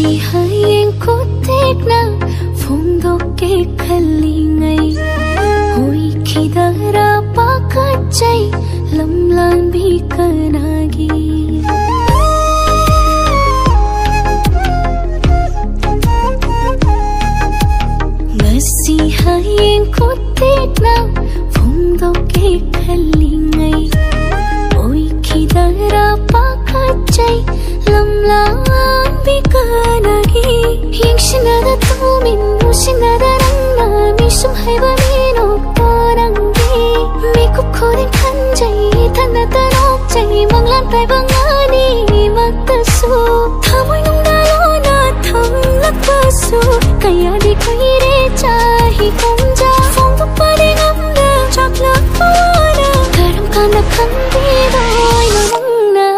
Ngasi hayeng ko tek na Fondo ke khali ngai Hoi khidara pakachai Lamlan bi kanagi Ngasi hayeng ko tek na Fondo ke khali ngai Hoi khidara pakachai Lamlan bikanagi Yingsinada tumin musinada rangna Misum haiba minok torangi Mikup koding kanjai Tanata nokjai Manglan taiba ngani Magtasu Thamoy nung dalona Thamlak basu Kaya di kaire chahi komja Fongdo pade ngamda Chaklak pawana Karam kana khandi doi nangna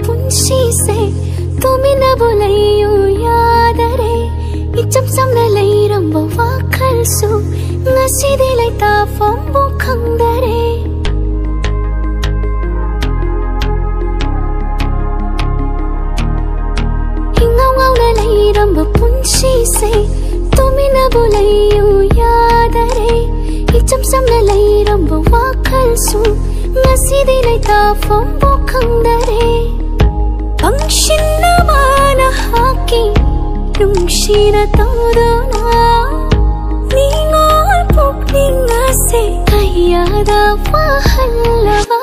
Punsise tumina bolayu yadare icham samna leiramba wakhalsu ngasi dilai ta fambu khangdare ingau ngau na leiramba punsise tumina bolayu yadare icham samna leiramba wakhalsu ngasi dilai ta fambu khangdare Angshinna mana haki Nungshina todona Ningol pukninga se Kayada wahallava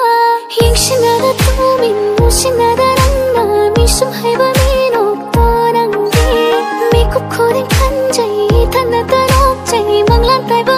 Yingshina tumin musinada rangna Misum haiba minok torangi Mikup koding kanjai Tanata nokjai Manglan taiba